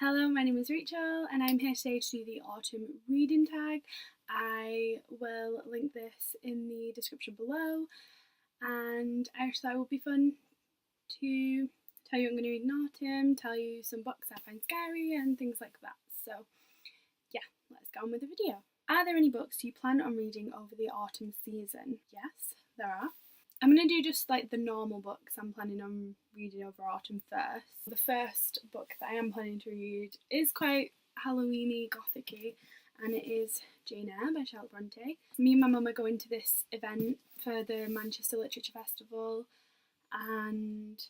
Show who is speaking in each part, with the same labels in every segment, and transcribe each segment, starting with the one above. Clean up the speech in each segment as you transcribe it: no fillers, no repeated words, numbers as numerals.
Speaker 1: Hello, my name is Rachel and I'm here today to do the autumn reading tag. I will link this in the description below, and I just thought it would be fun to tell you what I'm going to read in autumn, tell you some books I find scary and things like that. So yeah, let's get on with the video. Are there any books you plan on reading over the autumn season? Yes, there are. I'm going to do just like the normal books I'm planning on reading over autumn first. The first book that I am planning to read is quite Halloweeny, gothic-y, and it is Jane Eyre by Charlotte Bronte. Me and my mum are going to this event for the Manchester Literature Festival, and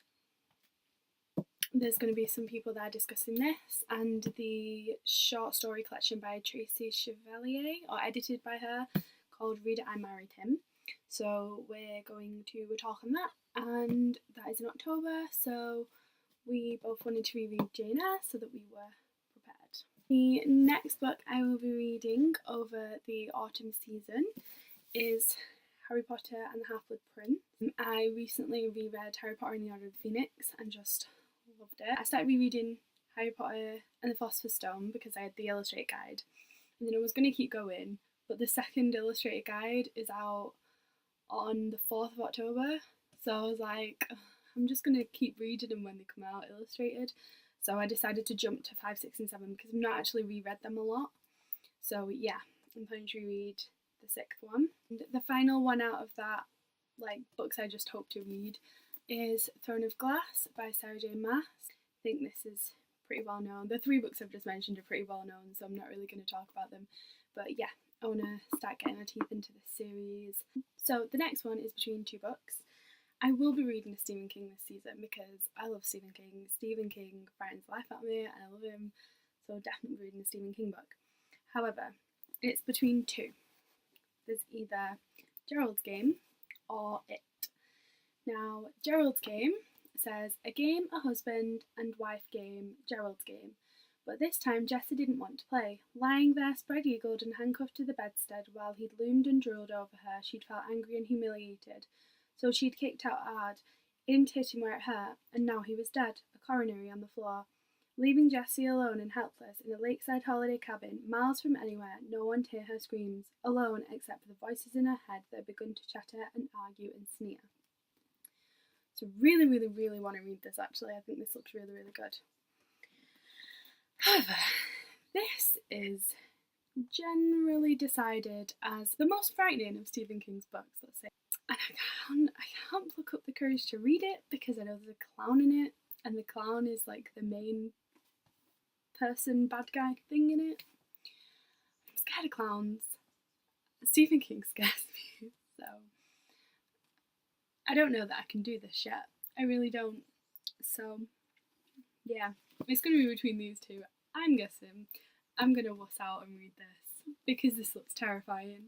Speaker 1: there's going to be some people there discussing this and the short story collection by Tracy Chevalier, or edited by her, called Reader, I Married Him. So we're going to talk on that, and that is in October, so we both wanted to reread Jane Eyre so that we were prepared. The next book I will be reading over the autumn season is Harry Potter and the Half-Blood Prince. I recently reread Harry Potter and the Order of the Phoenix and just loved it. I started rereading Harry Potter and the Philosopher's Stone because I had the illustrated guide, and then I was going to keep going, but the second illustrated guide is out on the 4th of October, so I was like, I'm just going to keep reading them when they come out illustrated. So I decided to jump to 5, 6 and 7 because I've not actually reread them a lot. So yeah, I'm planning to read the 6th one. And the final one out of that, like, books I just hope to read is Throne of Glass by Sarah J Maas. I think this is pretty well known. The 3 books I've just mentioned are pretty well known, so I'm not really going to talk about them. But yeah, I want to start getting my teeth into this series. So the next one is between 2 books. I will be reading Stephen King this season because I love Stephen King. Stephen King frightens the life out of me and I love him, so definitely reading a Stephen King book. However, it's between 2. There's either Gerald's Game or It. Now, Gerald's Game says, a game, a husband and wife game, Gerald's Game. But this time Jessie didn't want to play. Lying there spread-eagled and handcuffed to the bedstead while he'd loomed and drooled over her, she'd felt angry and humiliated. So she'd kicked out hard, aimed to hit him where it hurt, and now he was dead, a coronary on the floor. Leaving Jessie alone and helpless in a lakeside holiday cabin, miles from anywhere, no one to hear her screams, alone except for the voices in her head that had begun to chatter and argue and sneer. So really, really, really want to read this actually. I think this looks really, really good. However, this is generally decided as the most frightening of Stephen King's books, let's say. And I can't pluck up the courage to read it because I know there's a clown in it, and the clown is like the main person, bad guy thing in it. I'm scared of clowns. Stephen King scares me, so I don't know that I can do this yet. I really don't. So yeah, it's going to be between these 2. I'm guessing I'm going to wuss out and read this because this looks terrifying,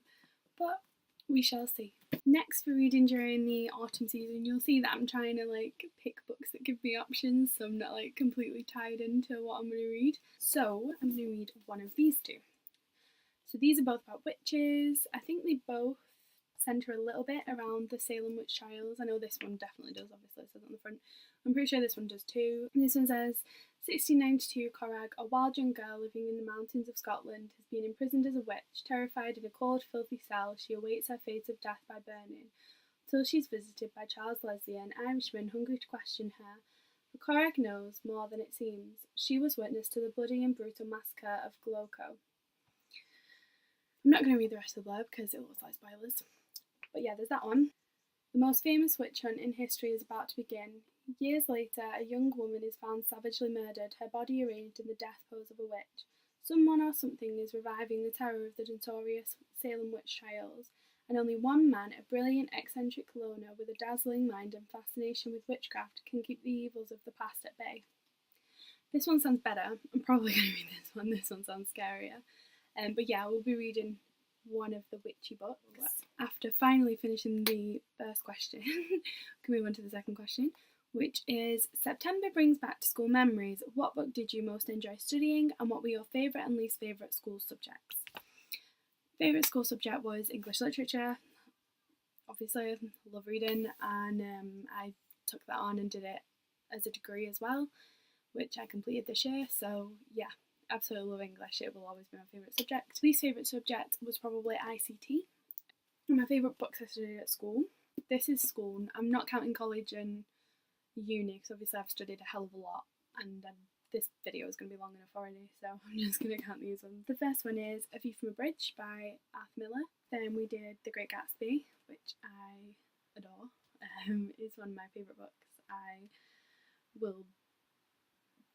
Speaker 1: but we shall see. Next, for reading during the autumn season, you'll see that I'm trying to like pick books that give me options, so I'm not like completely tied into what I'm going to read. So I'm going to read one of these 2. So these are both about witches. I think they both centre a little bit around the Salem witch trials. I know this one definitely does, obviously it says on the front. I'm pretty sure this one does too. And this one says, 1692 Corag, a wild young girl living in the mountains of Scotland, has been imprisoned as a witch. Terrified in a cold, filthy cell, she awaits her fate of death by burning, till she's visited by Charles Leslie, an Irishman hungry to question her. For Corag knows more than it seems. She was witness to the bloody and brutal massacre of Gloucester. I'm not going to read the rest of the blurb because it looks like spoilers. But yeah, there's that one. The most famous witch hunt in history is about to begin. Years later, a young woman is found savagely murdered, her body arranged in the death pose of a witch. Someone or something is reviving the terror of the notorious Salem witch trials, and only one man, a brilliant, eccentric loner with a dazzling mind and fascination with witchcraft, can keep the evils of the past at bay. This one sounds better. I'm probably going to read this one. This one sounds scarier. But yeah, we'll be reading one of the witchy books. After finally finishing the first question, can we move on to the second question, which is, September brings back to school memories. What book did you most enjoy studying, and what were your favourite and least favourite school subjects? Favourite school subject was English literature. Obviously, I love reading, and I took that on and did it as a degree as well. which I completed this year. So yeah, absolutely love English. It will always be my favourite subject. Least favourite subject was probably ICT. My favourite books I studied at school. This is school. I'm not counting college and uni because obviously I've studied a hell of a lot, and this video is going to be long enough already, so I'm just going to count these ones. The first one is A View from a Bridge by Arthur Miller. Then we did The Great Gatsby, which I adore. It's one of my favourite books. I will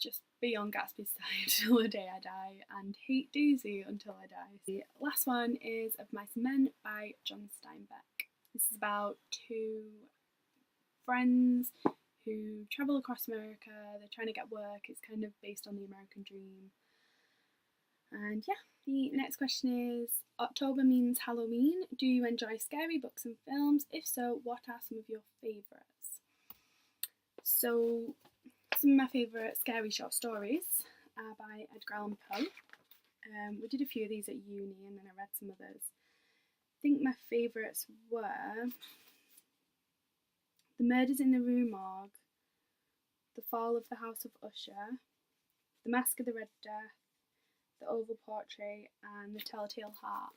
Speaker 1: just be on Gatsby's side till the day I die and hate Daisy until I die. The last one is Of Mice and Men by John Steinbeck. This is about two friends who travel across America. They're trying to get work. It's kind of based on the American dream. And yeah, the next question is, October means Halloween. Do you enjoy scary books and films? If so, what are some of your favourites? So, some of my favourite scary short stories are by Edgar Allan Poe. We did a few of these at uni and then I read some others. I think my favourites were The Murders in the Rue Morgue, The Fall of the House of Usher, The Mask of the Red Death, The Oval Portrait, and The Telltale Heart.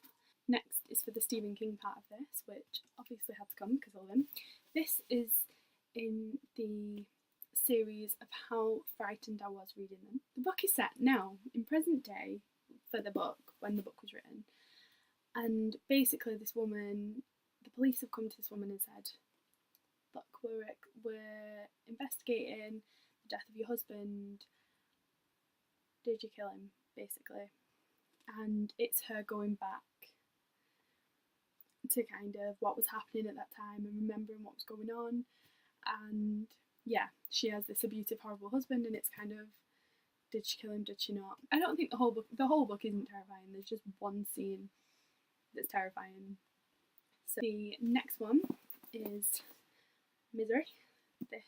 Speaker 1: Next is for the Stephen King part of this, which obviously had to come because I love him. This is in the series of how frightened I was reading them. The book is set now in present day for the book, when the book was written. And basically this woman, the police have come to this woman and said, look, we're investigating the death of your husband. Did you kill him, basically? And it's her going back to kind of what was happening at that time and remembering what was going on. And yeah, she has this abusive, horrible husband, and it's kind of, did she kill him, did she not? I don't think the whole book isn't terrifying. There's just one scene that's terrifying. So the next one is Misery. This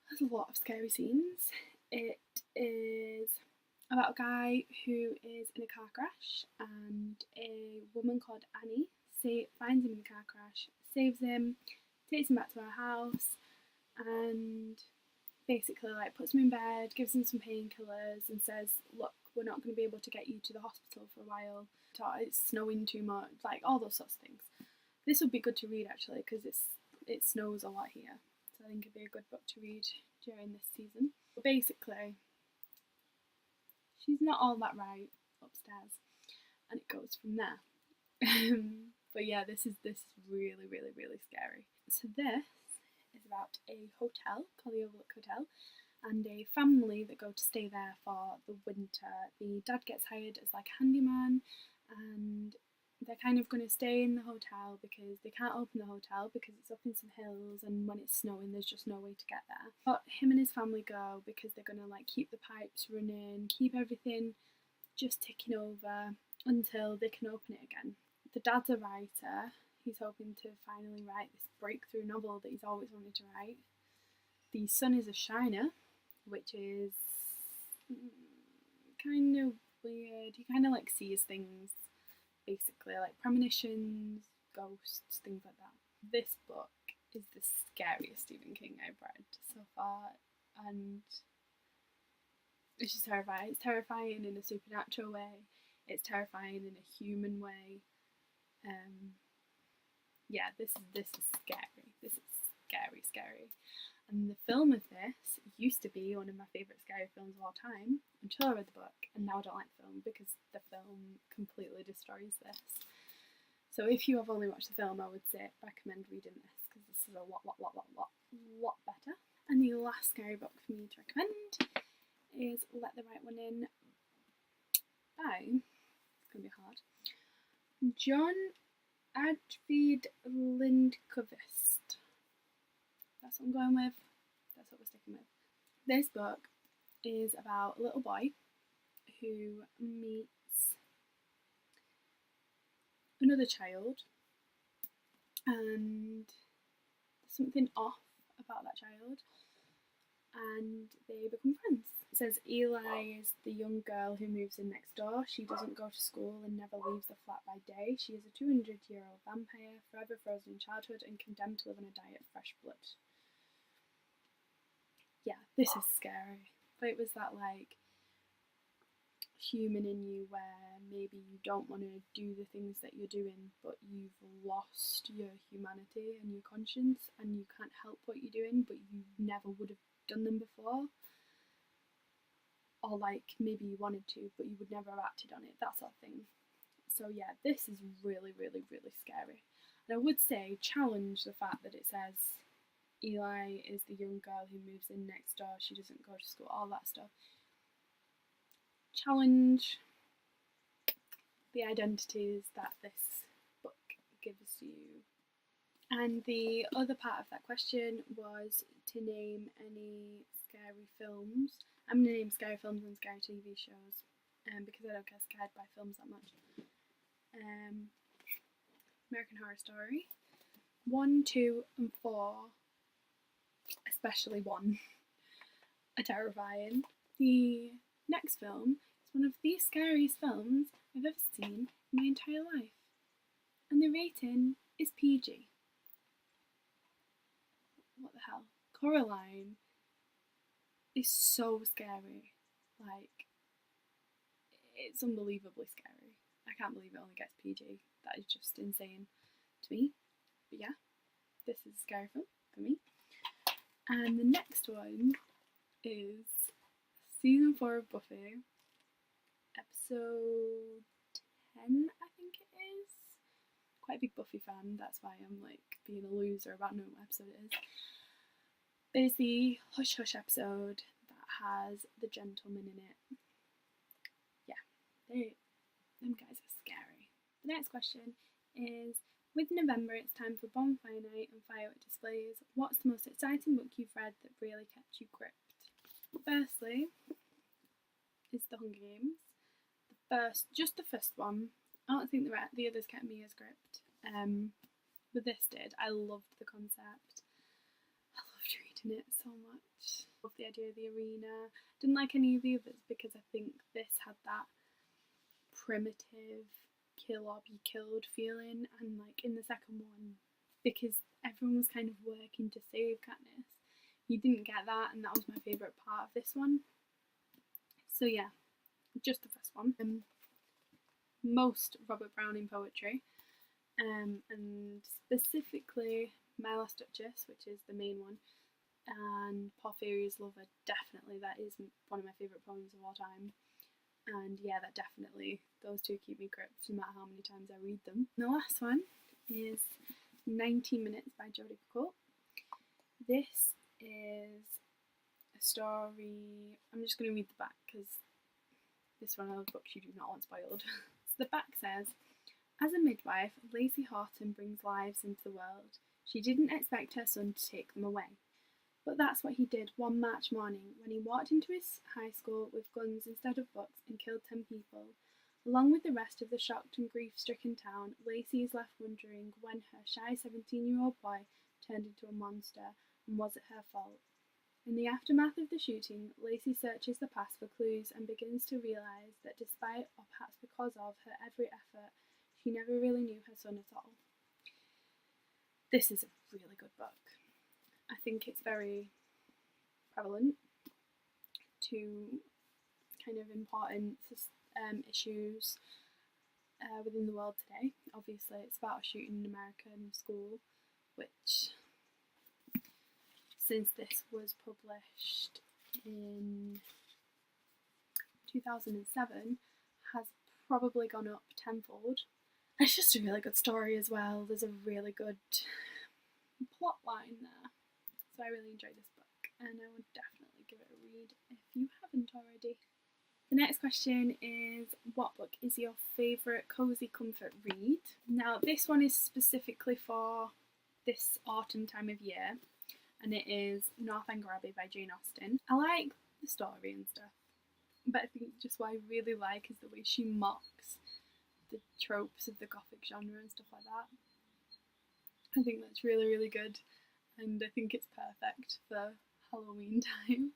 Speaker 1: has a lot of scary scenes. It is about a guy who is in a car crash, and a woman called Annie finds him in the car crash, saves him, takes him back to her house, and basically like puts him in bed, gives him some painkillers, and says, look, we're not going to be able to get you to the hospital for a while. It's snowing too much, like all those sorts of things. This would be good to read actually because it snows a lot here, so I think it'd be a good book to read during this season. But basically, she's not all that right upstairs, and it goes from there. But yeah, this is really, really, really scary. So this is about a hotel called the Overlook Hotel, and a family that go to stay there for the winter. The dad gets hired as like a handyman, and they're kind of going to stay in the hotel because they can't open the hotel because it's up in some hills, and when it's snowing there's just no way to get there. But him and his family go because they're going to like keep the pipes running, keep everything just ticking over until they can open it again. The dad's a writer. He's hoping to finally write this breakthrough novel that he's always wanted to write. The son is a shiner, which is kind of weird. He kind of like sees things, basically, like premonitions, ghosts, things like that. This book is the scariest Stephen King I've read so far, and it's just terrifying. It's terrifying in a supernatural way. It's terrifying in a human way. Yeah, this is scary. This is scary, scary. And the film of this used to be one of my favourite scary films of all time until I read the book, and now I don't like the film because the film completely destroys this. So if you have only watched the film, I would recommend reading this because this is a lot better. And the last scary book for me to recommend is Let the Right One In by, it's going to be hard, John Ajvide Lindqvist. That's what I'm going with. That's what we're sticking with. This book is about a little boy who meets another child, and there's something off about that child, and they become friends. It says Eli is the young girl who moves in next door. She doesn't go to school and never leaves the flat by day. She is a 200-year-old vampire, forever frozen in childhood and condemned to live on a diet of fresh blood. Yeah, this is scary. But it was that like human in you where maybe you don't want to do the things that you're doing, but you've lost your humanity and your conscience, and you can't help what you're doing, but you never would have done them before. Or like maybe you wanted to, but you would never have acted on it, that sort of thing. So yeah, this is really, really, really scary. And I would say challenge the fact that it says Eli is the young girl who moves in next door, she doesn't go to school, all that stuff. Challenge the identities that this book gives you. And the other part of that question was to name any scary films. I'm going to name scary films and scary TV shows because I don't get scared by films that much. American Horror Story 1, 2 and 4, especially 1, are terrifying. The next film is one of the scariest films I've ever seen in my entire life, and the rating is PG. What the hell? Coraline is so scary. Like, it's unbelievably scary. I can't believe it only gets PG. That is just insane to me. But yeah, this is a scary film for me. And the next one is season 4 of Buffy, episode 10, I think it is. Quite a big Buffy fan, that's why I'm like being a loser about knowing what episode it is. But it's the Hush Hush episode that has the gentleman in it. Yeah, them guys are scary. The next question is, with November it's time for bonfire night and firework displays, what's the most exciting book you've read that really kept you gripped? Firstly, is The Hunger Games. Just the first one. I don't think the others kept me as gripped. But this did. I loved the concept. I loved reading it so much. Loved the idea of the arena. Didn't like any of the others because I think this had that primitive kill or be killed feeling, and like in the second one, because everyone was kind of working to save Katniss, you didn't get that, and that was my favourite part of this one. So yeah, just the first one. Most Robert Browning poetry, and specifically My Last Duchess, which is the main one, and Porphyria's Lover, definitely, that is one of my favourite poems of all time. And yeah, that definitely, those two keep me gripped no matter how many times I read them. And the last one is 19 Minutes by Jodi Picoult. This is a story, I'm just going to read the back because this is one of those books you do not want spoiled. So the back says, as a midwife, Lacey Horton brings lives into the world. She didn't expect her son to take them away. But that's what he did one March morning when he walked into his high school with guns instead of books and killed 10 people. Along with the rest of the shocked and grief-stricken town, Lacey is left wondering when her shy 17-year-old boy turned into a monster, and was it her fault? In the aftermath of the shooting, Lacey searches the past for clues and begins to realise that despite, or perhaps because of, her every effort, she never really knew her son at all. This is a really good book. I think it's very prevalent to kind of important issues within the world today. Obviously, it's about a shooting in an American school, which, since this was published in 2007, has probably gone up tenfold. It's just a really good story as well. There's a really good plot line there. So I really enjoyed this book, and I would definitely give it a read if you haven't already. The next question is, what book is your favourite cosy comfort read? Now, this one is specifically for this autumn time of year, and it is Northanger Abbey by Jane Austen. I like the story and stuff, but I think just what I really like is the way she mocks the tropes of the gothic genre and stuff like that. I think that's really, really good, and I think it's perfect for Halloween time.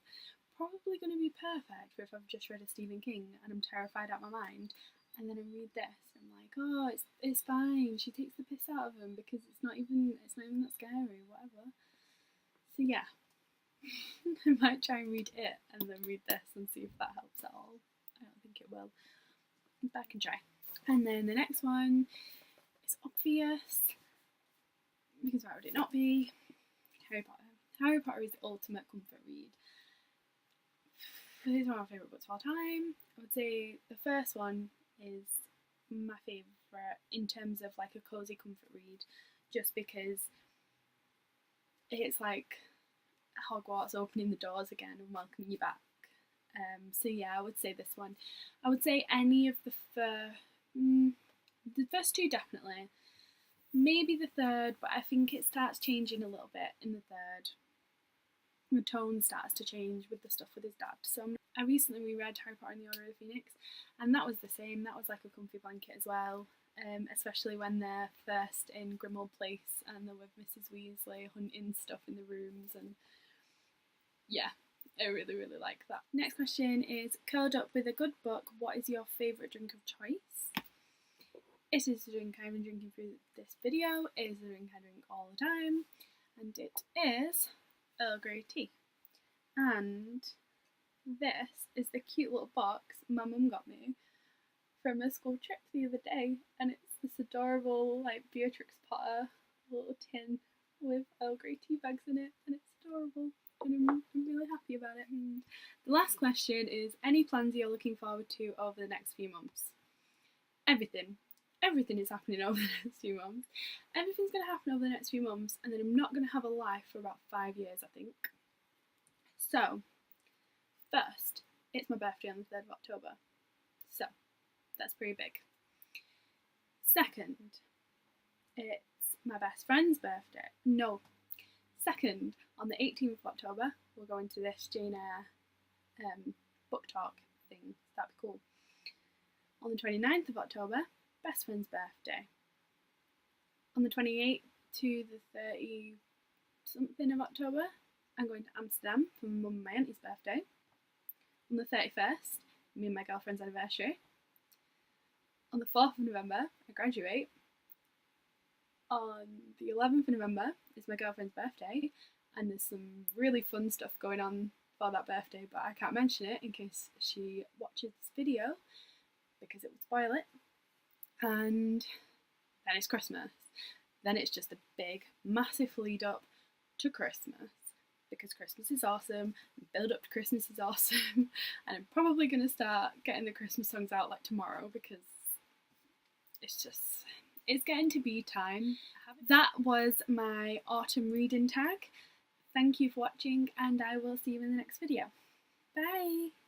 Speaker 1: Probably going to be perfect if I've just read a Stephen King and I'm terrified out of my mind, and then I read this and I'm like, oh, it's fine. She takes the piss out of him because it's not even that scary, whatever. So yeah, I might try and read it and then read this and see if that helps at all. I don't think it will, but I can try. And then the next one is obvious, because why would it not be? Harry Potter. Harry Potter is the ultimate comfort read. It's one of my favourite books of all time. I would say the first one is my favourite in terms of like a cosy comfort read, just because it's like Hogwarts opening the doors again and welcoming you back. So yeah, I would say this one. I would say any of the first two definitely. Maybe the third, but I think it starts changing a little bit in the third. The tone starts to change with the stuff with his dad. So I recently reread Harry Potter and the Order of the Phoenix, and that was the same. That was like a comfy blanket as well, especially when they're first in Grimmauld Place and they're with Mrs. Weasley hunting stuff in the rooms, and yeah, I really, really like that. Next question is, curled up with a good book, what is your favourite drink of choice? It is the drink I've been drinking through this video. It is the drink I drink all the time, and it is Earl Grey tea. And this is the cute little box my mum got me from a school trip the other day, and it's this adorable like Beatrix Potter little tin with Earl Grey tea bags in it, and it's adorable, and I'm really happy about it. And the last question is, any plans you're looking forward to over the next few months? Everything is happening over the next few months. Everything's going to happen over the next few months, and then I'm not going to have a life for about 5 years, I think. So, first, it's my birthday on the 3rd of October. So, that's pretty big. Second, it's my best friend's birthday. No. Second, on the 18th of October, we're going to this Jane Eyre book talk thing. That'd be cool. On the 29th of October, best friend's birthday. On the 28th to the 30 something of October, I'm going to Amsterdam for my mum and my auntie's birthday. On the 31st, me and my girlfriend's anniversary. On the 4th of November, I graduate. On the 11th of November is my girlfriend's birthday, and there's some really fun stuff going on for that birthday, but I can't mention it in case she watches this video, because it would spoil it. And then it's Christmas. Then it's just a big, massive lead up to Christmas, because Christmas is awesome, and build up to Christmas is awesome, and I'm probably going to start getting the Christmas songs out like tomorrow, because it's getting to be time. That was my autumn reading tag. Thank you for watching, and I will see you in the next video. Bye!